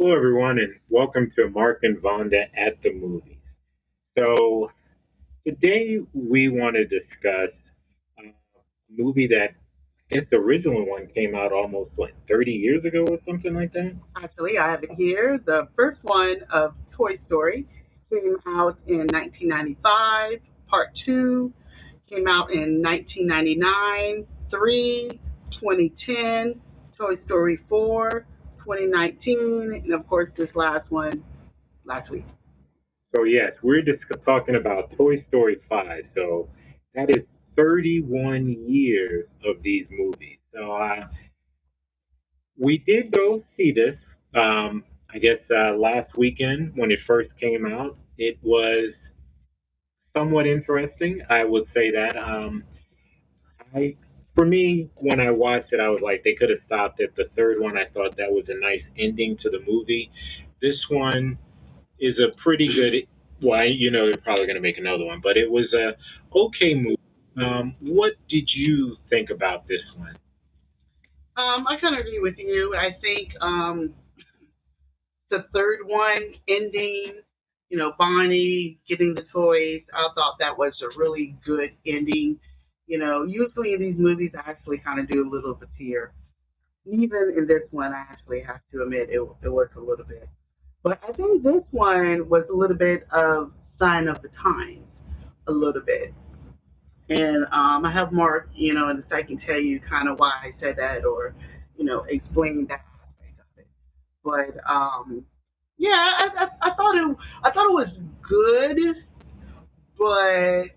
Hello, everyone, and welcome to Mark and Vonda at the Movies. So, today we want to discuss a movie that I guess the original one came out almost, 30 years ago or something like that? Actually, I have it here. The first one of Toy Story came out in 1995. Part two came out in 1999. Three, 2010. Toy Story 4, 2019. And of course, this last one last week. So, yes, we're just talking about Toy Story 5. So, that is 31 years of these movies. So, we did go see this. I guess last weekend when it first came out, it was somewhat interesting. I would say that. I, for me, when I watched it, I was like, they could have stopped at the third one. I thought that was a nice ending to the movie. This one is a pretty good. Well, they're probably going to make another one, but it was a okay movie. What did you think about this one? I kind of agree with you. I think the third one ending, Bonnie getting the toys, I thought that was a really good ending. Usually in these movies, I actually kind of do a little of a tear. Even in this one, I actually have to admit it was a little bit. But I think this one was a little bit of sign of the times, a little bit. And I have Mark, in a second tell you kind of why I said that or, explain that aspect of it. But yeah, I thought it was good, but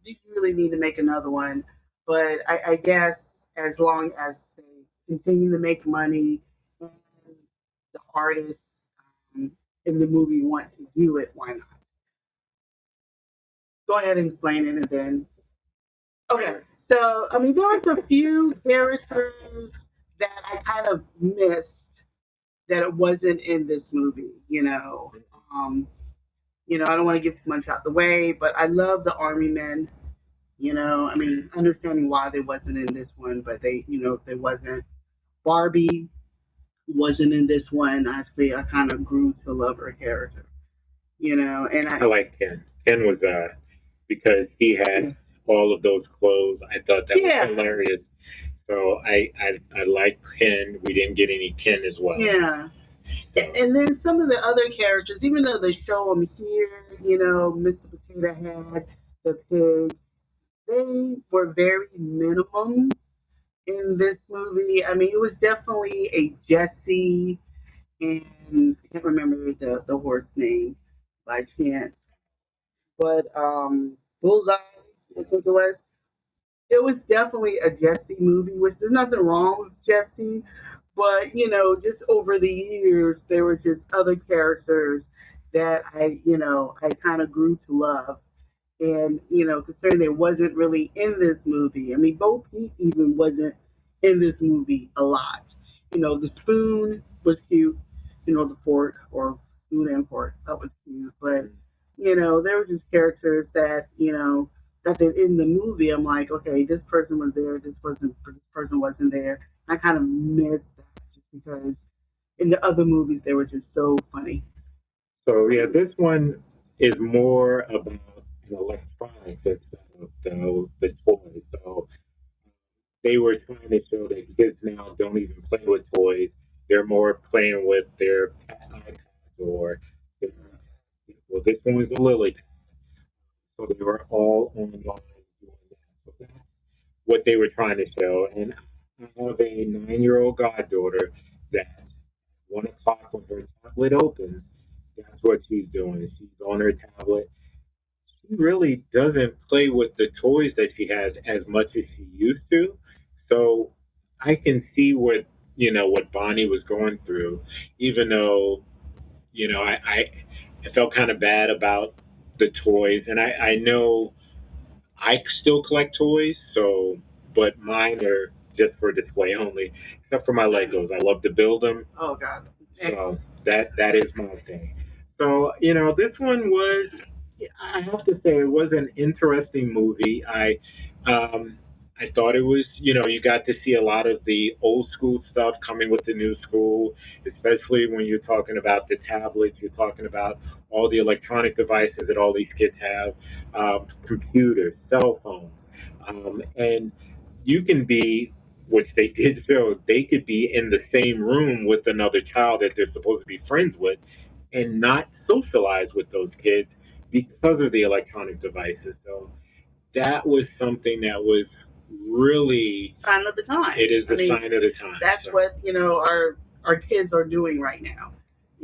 you really need to make another one. But I guess as long as they continue to make money and the artists um, in the movie want to do it, why not? Go ahead and explain it, and then okay. So I mean, there was a few characters that I kind of missed that it wasn't in this movie. Um, I don't want to give too much out the way, but I love the army men. I mean, understanding why they wasn't in this one, but they wasn't. Barbie wasn't in this one. Actually, I kind of grew to love her character. And I like Ken. Ken was because he had all of those clothes. I thought that was hilarious. So I like Ken. We didn't get any Ken as well. Yeah. So. And then some of the other characters, even though they show them here, Mr. Potato Head, the pig, they were very minimum in this movie. I mean, it was definitely a Jesse, and I can't remember the horse name by chance, but Bullseye, I think it was. It was definitely a Jesse movie, which there's nothing wrong with Jesse, but just over the years, there were just other characters that I kind of grew to love. And, considering it wasn't really in this movie, I mean, Bo Peep even wasn't in this movie a lot. The spoon was cute, the fork or spoon and fork, that was cute. But, there were just characters that, that they in the movie. I'm like, okay, this person was there, this person wasn't there. I kind of missed that just because in the other movies they were just so funny. So yeah, this one is more about an electronics instead of the toys. So they were trying to show that kids now don't even play with toys. They're more playing with their iPads or their, well, this one was a Lily. So they were all online doing that. So that's what they were trying to show. And I have a 9-year-old goddaughter that 1 o'clock when her tablet opens, that's what she's doing. She's on her tablet. She really doesn't play with the toys that she has as much as she used to. So I can see what Bonnie was going through, even though I felt kind of bad about the toys, and I know I still collect toys, so but mine are just for display only, except for my Legos. I love to build them. Oh God. So that is my thing. So this one was. I have to say it was an interesting movie. Um, I thought it was, you got to see a lot of the old school stuff coming with the new school, especially when you're talking about the tablets, you're talking about all the electronic devices that all these kids have, computers, cell phones. And you can be, which they did show, they could be in the same room with another child that they're supposed to be friends with and not socialize with those kids because of the electronic devices. So that was something that was really, Sign of the time. it is I the mean, sign of the time. that's So, what our kids are doing right now.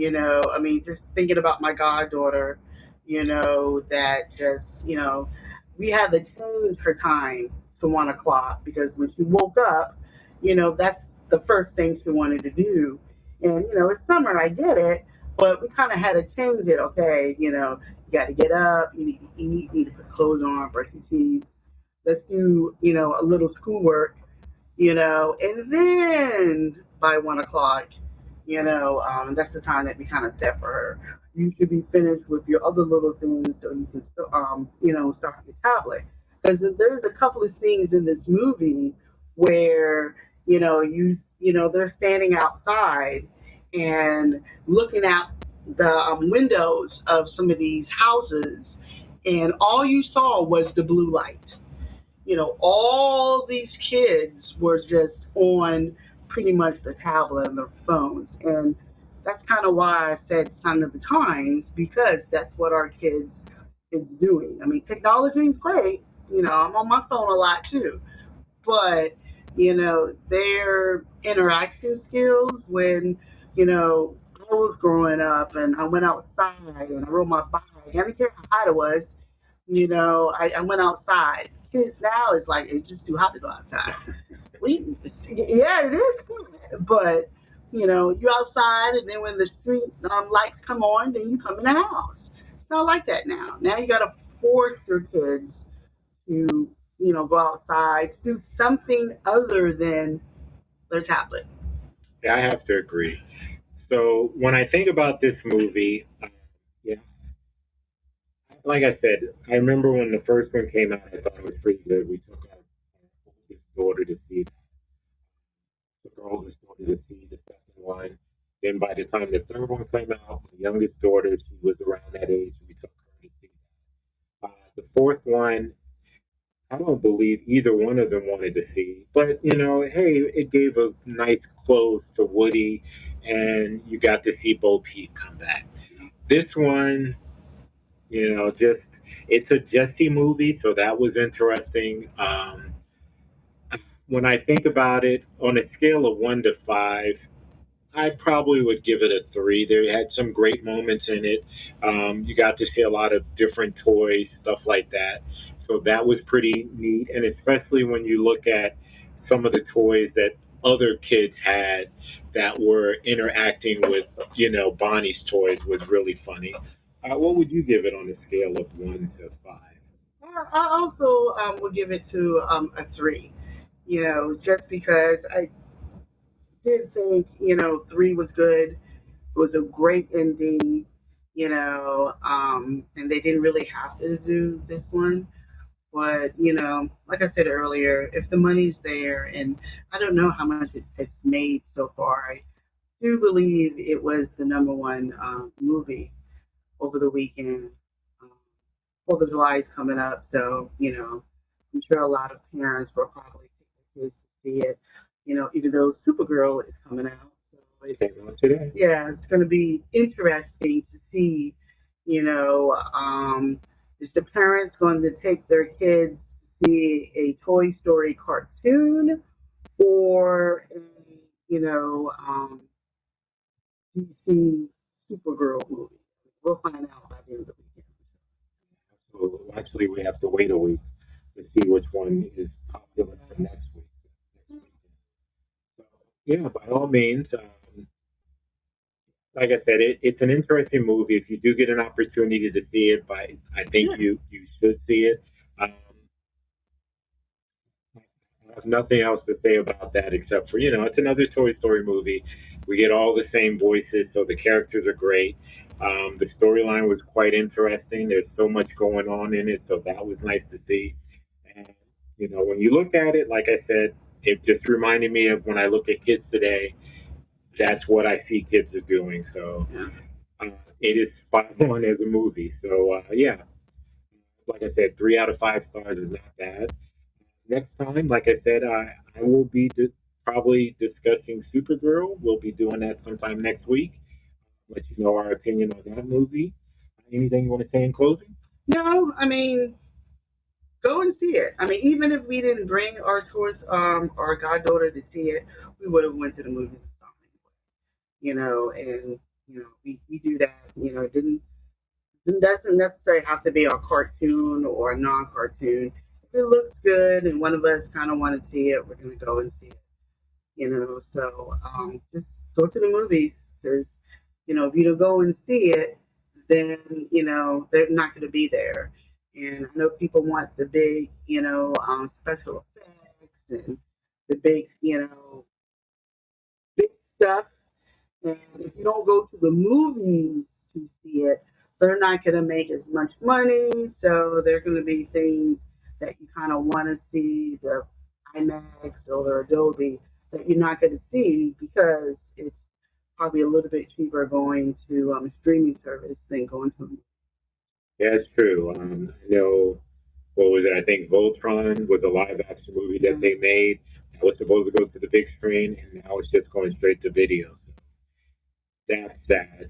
I mean, just thinking about my goddaughter, that just we had to change her time to 1 o'clock because when she woke up, that's the first thing she wanted to do. And it's summer, I get it, but we kind of had to change it. Okay, you got to get up, you need to eat, you need to put clothes on, brush your teeth. Let's do a little schoolwork, and then by 1 o'clock, that's the time that we kind of set for her. You should be finished with your other little things so you can, start your tablet. Because there's a couple of scenes in this movie where, they're standing outside and looking out the windows of some of these houses, and all you saw was the blue light. All these kids were just on pretty much the tablet and their phones. And that's kind of why I said sign of the times, because that's what our kids is doing. I mean, technology is great. I'm on my phone a lot too. But, their interaction skills when, I was growing up and I went outside and I rode my bike. I didn't care how hot it was, I went outside. Kids now is like it's just too hot to go outside. Yeah, it is good, but you outside, and then when the street lights come on, then you come in the house. It's not like that now. Now you got to force your kids to go outside, to do something other than their tablet. yeah, I have to agree. So when I think about this movie, yeah, like I said, I remember when the first one came out, I thought it was pretty good. We took our oldest daughter to see the oldest daughter to see the second one. Then by the time the third one came out, my youngest daughter, she was around that age, we took her to see the fourth one. I don't believe either one of them wanted to see, but hey, it gave a nice close to Woody, and you got to see Bo Peep come back. This one, just it's a Jesse movie, so that was interesting. When I think about it, on a scale of 1 to 5, I probably would give it a 3. There had some great moments in it. You got to see a lot of different toys, stuff like that. So that was pretty neat. And especially when you look at some of the toys that other kids had that were interacting with, Bonnie's toys was really funny. What would you give it on a scale of 1 to 5? I also would give it to a 3. Just because I did think, 3 was good. It was a great ending, and they didn't really have to do this one. But, like I said earlier, if the money's there, and I don't know how much it's made so far, I do believe it was the number one movie over the weekend. Um, 4th of July is coming up, so, I'm sure a lot of parents will probably take their kids to see it, even though Supergirl is coming out. So Came out today. yeah, it's going to be interesting to see, is the parents going to take their kids to see a Toy Story cartoon or a, DC Supergirl movie? We'll find out by the end of the weekend. So actually, we have to wait a week to see which one is popular for next week. So, yeah, by all means, like I said, it's an interesting movie. If you do get an opportunity to see it, I think you should see it. I have nothing else to say about that except for it's another Toy Story movie. We get all the same voices, so the characters are great. The storyline was quite interesting. There's so much going on in it, so that was nice to see. And when you look at it, like I said, it just reminded me of when I look at kids today. That's what I see kids are doing. So Yeah. it is spot on as a movie. So yeah, like I said, 3 out of 5 stars is not bad. Next time, like I said, I will be probably discussing Supergirl. We'll be doing that sometime next week. Let you know our opinion on that movie. Anything you want to say in closing? No, I mean, go and see it. I mean, even if we didn't bring our goddaughter to see it, we would have went to the movies. And we do that. It doesn't necessarily have to be a cartoon or a non-cartoon. If it looks good and one of us kind of want to see it, we're going to go and see it. So just go to the movies because if you don't go and see it, then they're not going to be there. And I know people want the big special effects and the big big stuff. And if you don't go to the movies to see it, they're not going to make as much money. So there are going to be things that you kind of want to see, the IMAX or the Adobe, that you're not going to see because it's probably a little bit cheaper going to a streaming service than going to a movie. Yeah, it's true. I know, what was it? I think Voltron was a live action movie that they made. That was supposed to go to the big screen, and now it's just going straight to video. That's sad.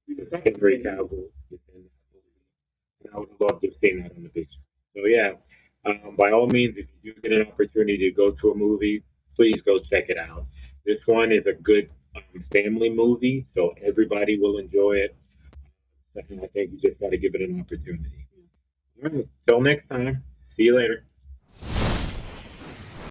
Henry Cavill is in that movie. And I would love to have seen that on the big screen. So yeah, by all means, if you do get an opportunity to go to a movie, please go check it out. This one is a good family movie, so everybody will enjoy it. And I think you just got to give it an opportunity. All right. Till next time. See you later.